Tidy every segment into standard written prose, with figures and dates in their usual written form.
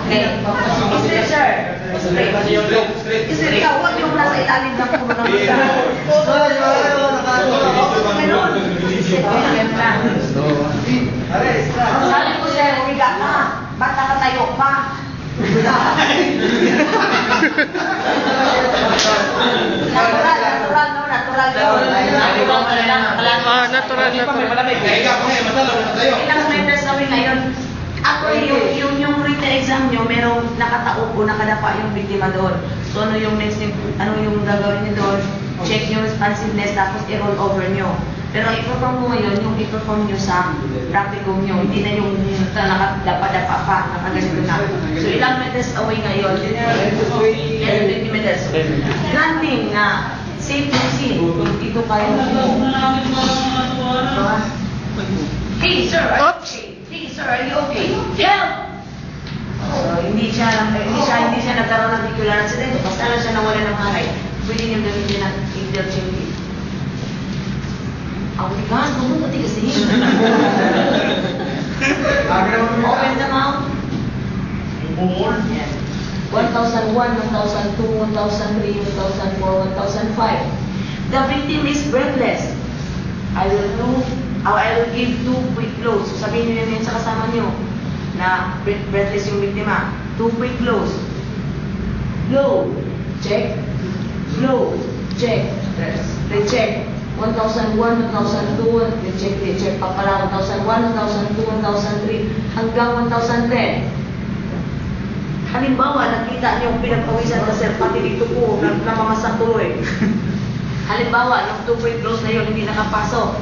Okay. Straight, sir. Straight. Straight ka, huwag yung nasa ilalim ng puno ng masa. Ganun. Ganun lang. Sabi ko, sir, humiga ka. Ba't nakatayo pa? Natural, no? Natural yun. Natural. Ilang members kami ngayon. Ako yung written exam nyo, merong nakataupo, nakadapa yung biktima doon. So ano yung next, ano yung gagawin nyo doon? Check yung responsiveness, tapos i-roll over nyo. Pero i-perform mo ngayon, yung i-perform nyo sa practicum nyo, hindi na yung nakadapa-dapa pa, nakaganito na. So ilang meters away ngayon? 20 meters. Granting na safe to see kung dito kayo mo. Hey sir, are you okay? Hey sir, are you okay? Help! Hindi siya nagkaroon ng vehicular accident. Basta lang siya nawala ng hanay. Pwede niyong gamitin ng interchange. Ang ligahan, kung pati kasi open the mouth. 1001, 1002, 1003, 1004, 1005. The victim is breathless. I will give 2 quick blows. So sabihin niyo yun sa kasama niyo na breathless yung biktima. 2 quick blows. Blow. Check. Blow. Check. Recheck. 1001, 1002, recheck, papala 1001, 1002, 1003, hanggang 1010. Halimbawa, nakita niyo yung pinagpawisan na sir, pati dito po, namamasak tuloy. Halimbawa, yung 2 quick blows na yun, hindi nakapasok.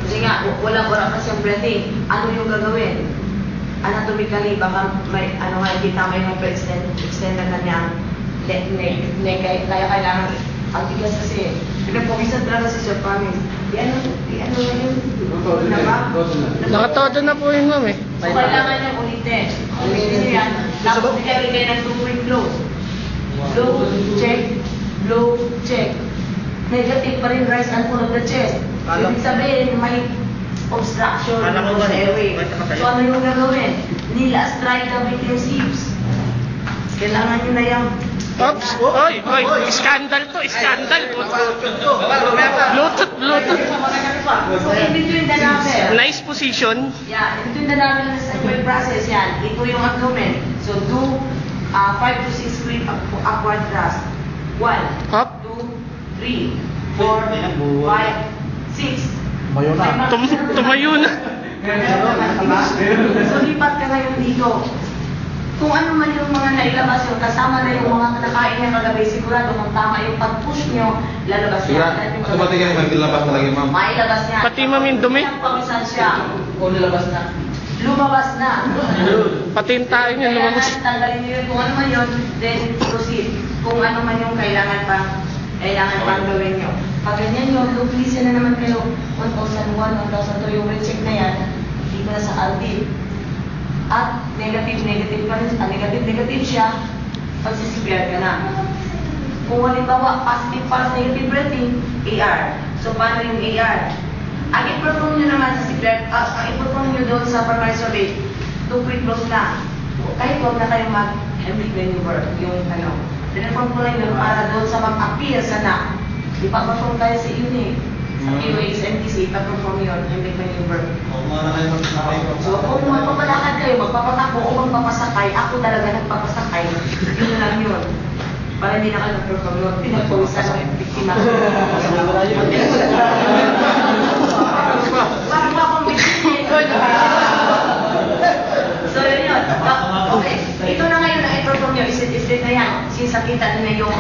Kasi nga, wala pa siyang breathing. Ano yung gagawin? Anatomically, baka may, kita may nung extend na kanyang neck, kaya kailangan ang tigas kasi. Pinagpawisan talaga si Sir Pammy. Ano na yun? Nakatodo na po yun, ma'am eh. So, kailangan niyang ulitin. Ulitin yan. Tapos bigay ng 2 quick blows. Blow, check. Blow, check. Negative pa rin rise and fall of the chest. Ibig sabihin, may obstruction sa airway. So ano yung gagawin? Nila strike the victim's hips. Kailangan nyo na yung... Oops! Oy! Scandal to! Bluetooth! So in between the number. Nice position. Yeah, in between the number ng sequence process yan. Ito yung abdomen. So do 5 to 6 feet upward thrust. 1, Up. 2, 3, 4, 5, 6. Tumayo na. So lipat ka ngayon dito. Kung ano man yung mga nailabas yung kasama na yung mga nakain niya kagabi, sigurado kung tama yung pag-push nyo, lalabas niya. Automatic yan, mailabas na lagi, ma'am. Mailabas niya. Pati ma'am yung dumi. Pawisan siya. O nilabas na. Lumabas na. Pati yung tayo niya lumabas. Kailangan tanggalin niyo yun. Kung ano man yun, then proceed. Kung ano man yung kailangan pang gawin nyo. Pag ganyan yun, lupilisin na naman kayo 1001, 1002, yung recheck na yan, hindi ko na sa Aldi. At negative pa rin, negative siya, pagsisipiyar ka na. Kung halimbawa, positive pulse, negative breathing, AR. So, paano yung AR? Ang i-perform nyo naman sa CPR, ang i-perform nyo doon sa primary survey, 2 quick blows na. Kahit huwag na kayong mag-heimlich maneuver, yung pinarform ko lang yun para doon sa mag-appear sa na. Ipa-perform tayo sa unit. Sa POH, MTC, ipa-perform yun, heimlich maneuver. So, kung magpapalakad kayo, magpapatakbo o magpapasakay, ako talaga nagpapasakay, yun lang yun. Para hindi na kayo nag-perform yun, pinagpawisan ng biktima. Parang ba akong biktima? So, yun. Okay. Ito na ngayon na i-perform nyo, is-it na yan. Since nakita nyo yung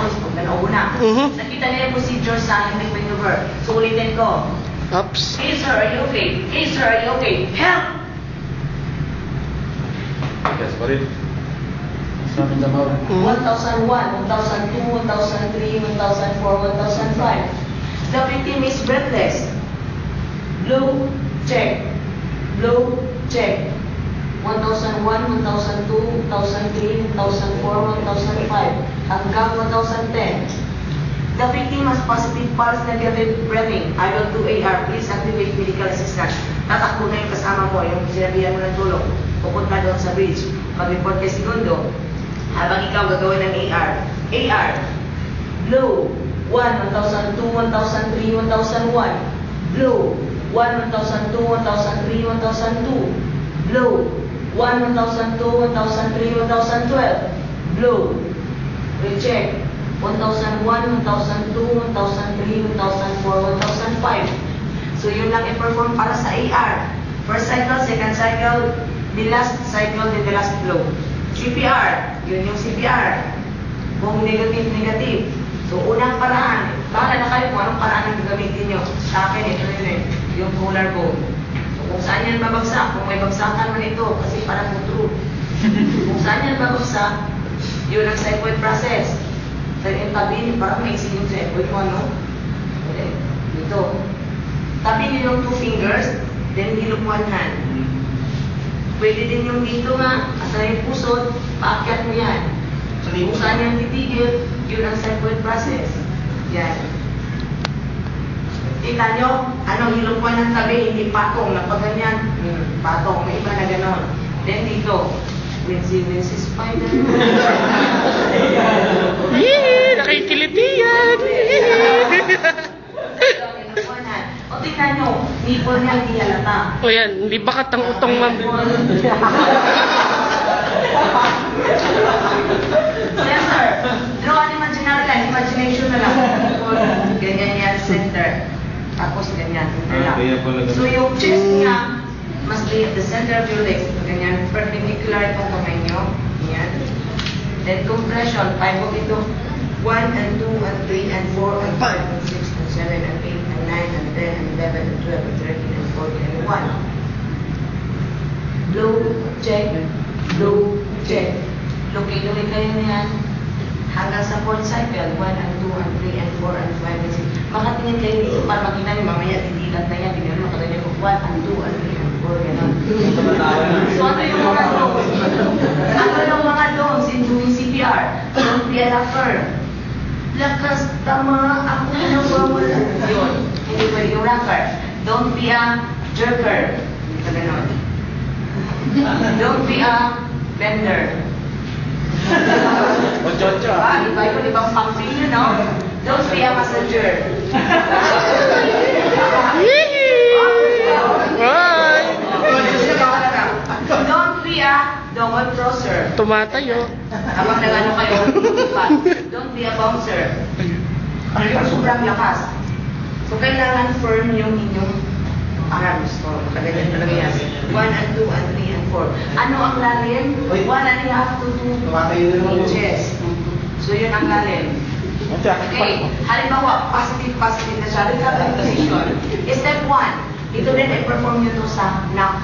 nakita nyo yung procedure sa heimlich maneuver. So, ulitin ko. Oops. Hey sir, are you okay? Hey sir, are you okay? Help! Yes, what it? 1001, 1002, 1003, 1004, 1005. The victim is breathless. Blow, check. Blow, check. 1001, 1002, 1003, 1004, 1005, hanggang 1010. The victim has positive pulse, negative breathing. I will do AR. Please activate medical assistance. Tatakbo na yung kasama mo, yung sinabihan mo ng tulong. Pupunta doon sa bridge. mag-report kay segundo. Habang ikaw gagawin ng AR. AR. Blow. 1, 1,002, 1,003, 1,001. Blow. 1, 1,002, 1,003, 1,002. Blow. 1, 1,002, 1,003, 1,012. Blow. Recheck. 1,001, 1,002, 1,003, 1,004, 1,005. So yun lang i-perform para sa AR. First cycle, second cycle, the last cycle, then the last blow. CPR, yun yung CPR. Kung negative. So unang paraan, bahala na kayo kung anong paraan ang gagamitin nyo. Sa akin, ito yun eh, yung polar code. So kung saan yan babagsak, kung may bagsakan man ito, kasi parang true. Kung saan yan babagsak, yun ang cycloid process. So yung tabi, parang may isip yung cycloid mo, ano? Okay. Dito. Tabi nyo yung 2 fingers, then hilok 1 hand. Pwede din yung dito nga, asa yung pusod, paakyat mo yan. Kung saan yan titigil, yun ang cycloid process. Yan. Kita nyo, anong hilok 1 ng tabi, hindi patong, napaganyan. Patong, may iba na ganon. Then dito, Wincy spider. Yee! Nakikiliti yan! O tingnan nyo, nipple niya hindi halata. O yan, hindi ba katang utong ma'am? Yes sir, draw an imaginary line, imagination na lang. Ganyan yan, center. Tapos ganyan, center lang. kaya pala ganun. So yung chest niya, must be at the center of your legs. Ganyan, perpendicular itong kamay nyo. Ganyan. Then compression, 5 of ito. 1 and 2 and 3 and 4 and 5 and 6 and 7 and 8 and 9 and 10 and 11 and 12 and 13 and 14 and 1. Blow, check. Blow, check. Lukay-lukay kayo niyan. Hanggang sa 4th cycle, 1 and 2 and 3 and 4 and 5 and 6. Makatingin kayo dito para makita niyo mamaya didilat na yan. Tingnan mo makatingin ko 1 and 2 and 3 and 4 gano'n. So ano yung mga don'ts? Ano yung mga don'ts in doing CPR? Don't be a rocker. Lakas, tama, ako na nawawala. Yun, hindi pwede yung rocker. Don't be a jerker. Hindi ka gano'n. Don't be a bender. Iba yun, ibang pang-free yun, no? Don't be a passenger. Ay! Don't be a double crosser. Tumatayo. Habang nagano kayo, don't be a bouncer. Yung sobrang lakas. So, kailangan firm yung inyong arms. So, kailangan talaga yan. 1 and 2 and 3 and 4. Ano ang lalim? 1 and a half to 2 inches. So, yun ang lalim. Okay. Halimbawa, positive na siya. Recovery position. Step 1. Ito din ay perform nyo to sa knock